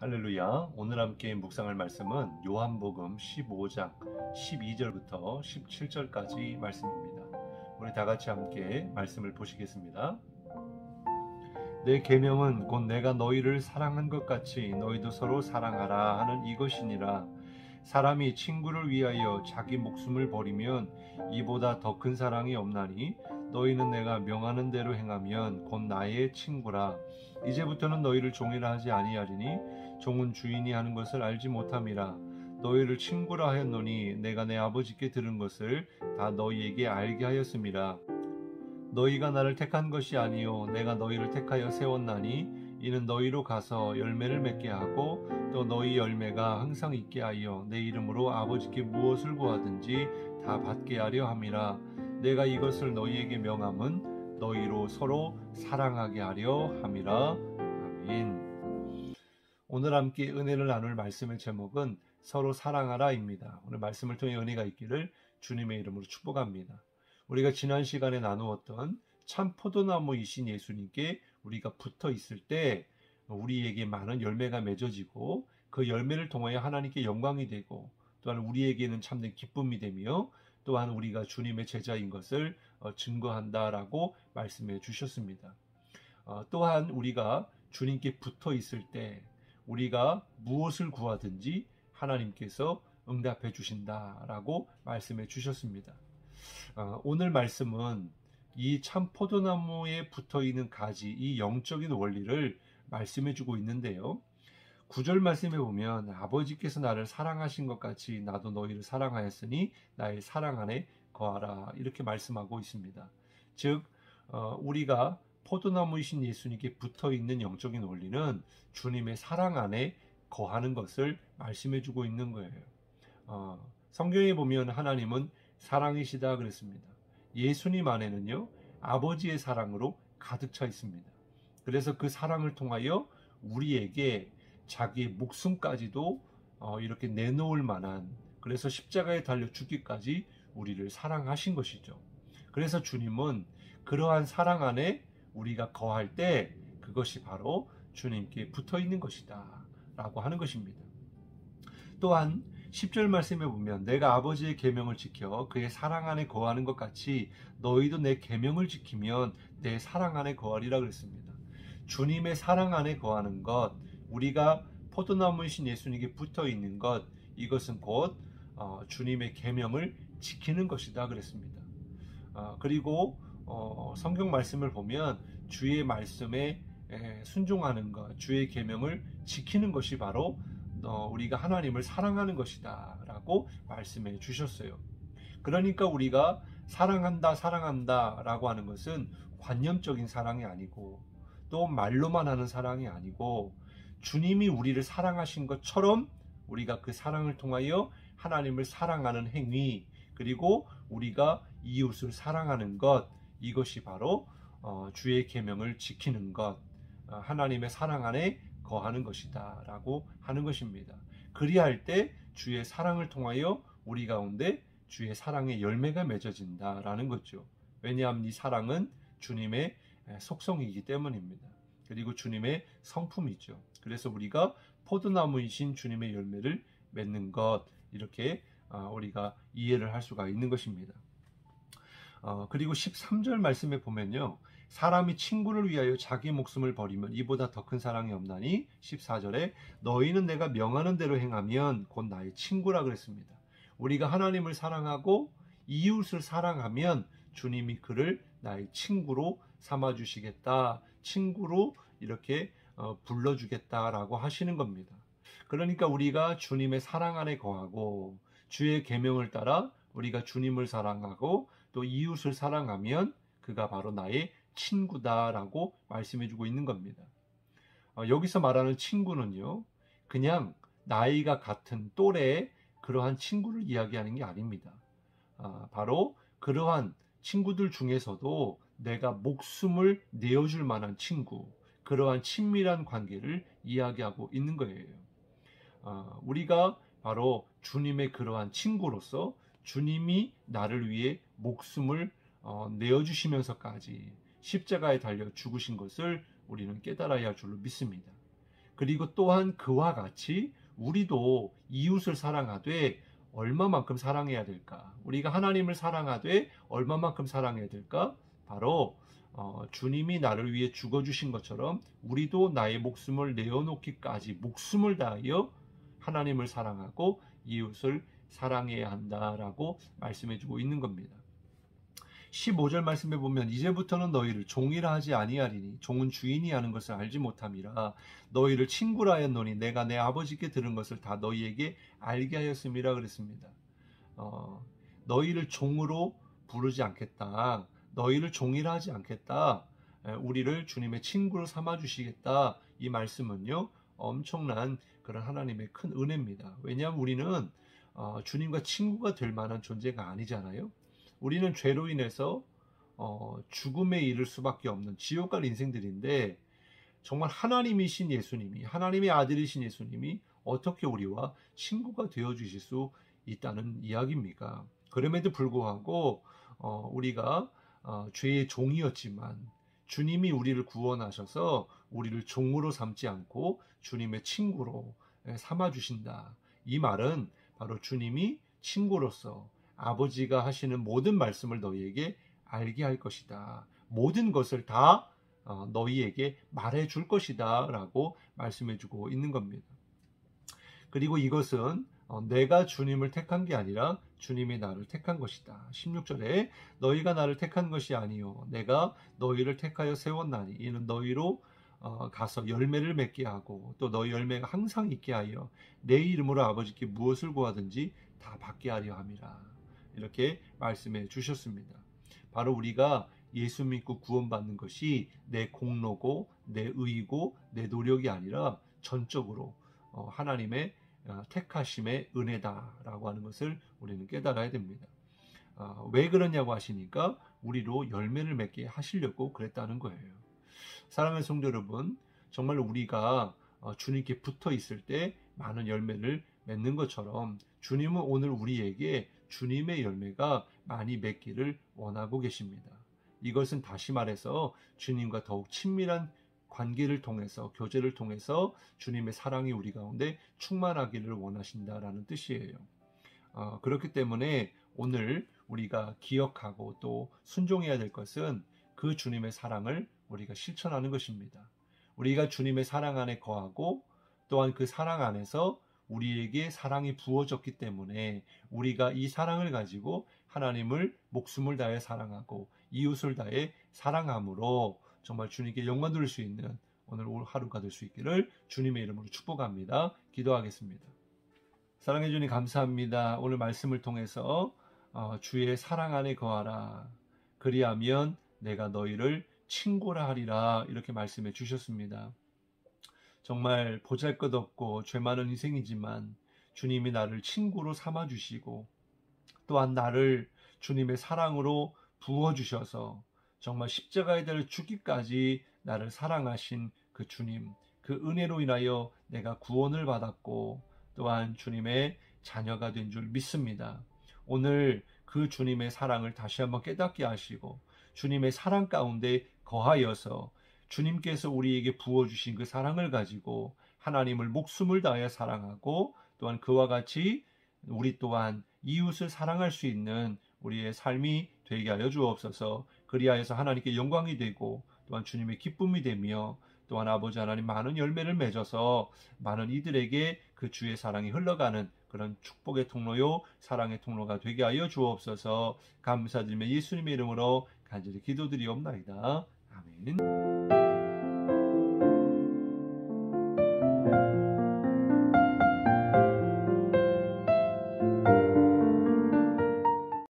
할렐루야. 오늘 함께 묵상할 말씀은 요한복음 15장 12절부터 17절까지 말씀입니다. 우리 다 같이 함께 말씀을 보시겠습니다. 내 계명은 곧 내가 너희를 사랑한 것 같이 너희도 서로 사랑하라 하는 이것이니라. 사람이 친구를 위하여 자기 목숨을 버리면 이보다 더 큰 사랑이 없나니 너희는 내가 명하는 대로 행하면 곧 나의 친구라. 이제부터는 너희를 종이라 하지 아니하리니 종은 주인이 하는 것을 알지 못함이라. 너희를 친구라 하였노니 내가 내 아버지께 들은 것을 다 너희에게 알게 하였음이라. 너희가 나를 택한 것이 아니요 내가 너희를 택하여 세웠나니 이는 너희로 가서 열매를 맺게 하고 또 너희 열매가 항상 있게 하여 내 이름으로 아버지께 무엇을 구하든지 다 받게 하려 함이라. 내가 이것을 너희에게 명함은 너희로 서로 사랑하게 하려 함이라. 아멘. 오늘 함께 은혜를 나눌 말씀의 제목은 서로 사랑하라입니다. 오늘 말씀을 통해 은혜가 있기를 주님의 이름으로 축복합니다. 우리가 지난 시간에 나누었던 참 포도나무이신 예수님께 우리가 붙어 있을 때 우리에게 많은 열매가 맺어지고 그 열매를 통하여 하나님께 영광이 되고 또한 우리에게는 참된 기쁨이 되며 또한 우리가 주님의 제자인 것을 증거한다라고 말씀해 주셨습니다. 또한 우리가 주님께 붙어 있을 때 우리가 무엇을 구하든지 하나님께서 응답해 주신다라고 말씀해 주셨습니다. 오늘 말씀은 이 참 포도나무에 붙어 있는 가지, 이 영적인 원리를 말씀해 주고 있는데요. 9절 말씀에 보면 아버지께서 나를 사랑하신 것 같이 나도 너희를 사랑하였으니 나의 사랑 안에 거하라 이렇게 말씀하고 있습니다. 즉 우리가 포도나무이신 예수님께 붙어 있는 영적인 원리는 주님의 사랑 안에 거하는 것을 말씀해 주고 있는 거예요. 성경에 보면 하나님은 사랑이시다 그랬습니다. 예수님 안에는요 아버지의 사랑으로 가득 차 있습니다. 그래서 그 사랑을 통하여 우리에게 자기의 목숨까지도 이렇게 내놓을 만한, 그래서 십자가에 달려 죽기까지 우리를 사랑하신 것이죠. 그래서 주님은 그러한 사랑 안에 우리가 거할 때 그것이 바로 주님께 붙어 있는 것이다 라고 하는 것입니다. 또한 10절 말씀에 보면 내가 아버지의 계명을 지켜 그의 사랑 안에 거하는 것 같이 너희도 내 계명을 지키면 내 사랑 안에 거하리라 그랬습니다. 주님의 사랑 안에 거하는 것, 우리가 포도나무이신 예수님께 붙어 있는 것, 이것은 곧 주님의 계명을 지키는 것이다 그랬습니다. 그리고 성경 말씀을 보면 주의 말씀에 순종하는 것, 주의 계명을 지키는 것이 바로 우리가 하나님을 사랑하는 것이다 라고 말씀해 주셨어요. 그러니까 우리가 사랑한다 라고 하는 것은 관념적인 사랑이 아니고 또 말로만 하는 사랑이 아니고 주님이 우리를 사랑하신 것처럼 우리가 그 사랑을 통하여 하나님을 사랑하는 행위, 그리고 우리가 이웃을 사랑하는 것, 이것이 바로 주의 계명을 지키는 것, 하나님의 사랑 안에 거하는 것이다 라고 하는 것입니다. 그리할 때 주의 사랑을 통하여 우리 가운데 주의 사랑의 열매가 맺어진다 라는 거죠. 왜냐하면 이 사랑은 주님의 속성이기 때문입니다. 그리고 주님의 성품이죠. 그래서 우리가 포도나무이신 주님의 열매를 맺는 것, 이렇게 우리가 이해를 할 수가 있는 것입니다. 그리고 13절 말씀에 보면요, 사람이 친구를 위하여 자기 목숨을 버리면 이보다 더 큰 사랑이 없나니 14절에 너희는 내가 명하는 대로 행하면 곧 나의 친구라 그랬습니다. 우리가 하나님을 사랑하고 이웃을 사랑하면 주님이 그를 나의 친구로 삼아주시겠다, 친구로 이렇게 불러주겠다라고 하시는 겁니다. 그러니까 우리가 주님의 사랑 안에 거하고 주의 계명을 따라 우리가 주님을 사랑하고 또 이웃을 사랑하면 그가 바로 나의 친구다라고 말씀해주고 있는 겁니다. 여기서 말하는 친구는요, 그냥 나이가 같은 또래의 그러한 친구를 이야기하는 게 아닙니다. 바로 그러한 친구들 중에서도 내가 목숨을 내어줄 만한 친구, 그러한 친밀한 관계를 이야기하고 있는 거예요. 우리가 바로 주님의 그러한 친구로서 주님이 나를 위해 목숨을 내어주시면서까지 십자가에 달려 죽으신 것을 우리는 깨달아야 할 줄로 믿습니다. 그리고 또한 그와 같이 우리도 이웃을 사랑하되 얼마만큼 사랑해야 될까? 우리가 하나님을 사랑하되 얼마만큼 사랑해야 될까? 바로 주님이 나를 위해 죽어주신 것처럼 우리도 나의 목숨을 내어놓기까지 목숨을 다하여 하나님을 사랑하고 이웃을 사랑해야 한다라고 말씀해주고 있는 겁니다. 15절 말씀에 보면 이제부터는 너희를 종이라 하지 아니하리니 종은 주인이 하는 것을 알지 못함이라 너희를 친구라 하였노니 내가 내 아버지께 들은 것을 다 너희에게 알게 하였음이라 그랬습니다. 너희를 종으로 부르지 않겠다. 너희를 종이라 하지 않겠다. 우리를 주님의 친구로 삼아주시겠다. 이 말씀은요 엄청난 그런 하나님의 큰 은혜입니다. 왜냐하면 우리는 주님과 친구가 될 만한 존재가 아니잖아요. 우리는 죄로 인해서 죽음에 이를 수밖에 없는 지옥 갈 인생들인데 정말 하나님이신 예수님이 하나님의 아들이신 예수님이 어떻게 우리와 친구가 되어주실 수 있다는 이야기입니까? 그럼에도 불구하고 우리가 죄의 종이었지만 주님이 우리를 구원하셔서 우리를 종으로 삼지 않고 주님의 친구로 삼아주신다. 이 말은 바로 주님이 친구로서 아버지가 하시는 모든 말씀을 너희에게 알게 할 것이다. 모든 것을 다 너희에게 말해 줄 것이다 라고 말씀해 주고 있는 겁니다. 그리고 이것은 내가 주님을 택한 게 아니라 주님이 나를 택한 것이다. 16절에 너희가 나를 택한 것이 아니요 내가 너희를 택하여 세웠나니 이는 너희로 가서 열매를 맺게 하고 또 너희 열매가 항상 있게 하여 내 이름으로 아버지께 무엇을 구하든지 다 받게 하려 함이라. 이렇게 말씀해 주셨습니다. 바로 우리가 예수 믿고 구원받는 것이 내 공로고 내 의이고 내 노력이 아니라 전적으로 하나님의 택하심의 은혜다라고 하는 것을 우리는 깨달아야 됩니다. 왜 그러냐고 하시니까 우리로 열매를 맺게 하시려고 그랬다는 거예요. 사랑하는 성도 여러분, 정말 우리가 주님께 붙어 있을 때 많은 열매를 맺는 것처럼 주님은 오늘 우리에게 주님의 열매가 많이 맺기를 원하고 계십니다. 이것은 다시 말해서 주님과 더욱 친밀한 관계를 통해서 교제를 통해서 주님의 사랑이 우리 가운데 충만하기를 원하신다라는 뜻이에요. 그렇기 때문에 오늘 우리가 기억하고 또 순종해야 될 것은 그 주님의 사랑을 우리가 실천하는 것입니다. 우리가 주님의 사랑 안에 거하고 또한 그 사랑 안에서 우리에게 사랑이 부어졌기 때문에 우리가 이 사랑을 가지고 하나님을 목숨을 다해 사랑하고 이웃을 다해 사랑함으로 정말 주님께 영광 돌릴 수 있는 오늘 하루가 될 수 있기를 주님의 이름으로 축복합니다. 기도하겠습니다. 사랑해 주님 감사합니다. 오늘 말씀을 통해서 주의 사랑 안에 거하라. 그리하면 내가 너희를 친구라 하리라 이렇게 말씀해 주셨습니다. 정말 보잘것없고 죄 많은 인생이지만 주님이 나를 친구로 삼아주시고 또한 나를 주님의 사랑으로 부어주셔서 정말 십자가에 달려 죽기까지 나를 사랑하신 그 주님, 그 은혜로 인하여 내가 구원을 받았고 또한 주님의 자녀가 된 줄 믿습니다. 오늘 그 주님의 사랑을 다시 한번 깨닫게 하시고 주님의 사랑 가운데 거하여서 주님께서 우리에게 부어주신 그 사랑을 가지고 하나님을 목숨을 다해 사랑하고 또한 그와 같이 우리 또한 이웃을 사랑할 수 있는 우리의 삶이 되게 하여 주옵소서. 그리하여서 하나님께 영광이 되고 또한 주님의 기쁨이 되며 또한 아버지 하나님 많은 열매를 맺어서 많은 이들에게 그 주의 사랑이 흘러가는 그런 축복의 통로요 사랑의 통로가 되게 하여 주옵소서. 감사드리며 예수님의 이름으로 간절히 기도드리옵나이다. 아멘.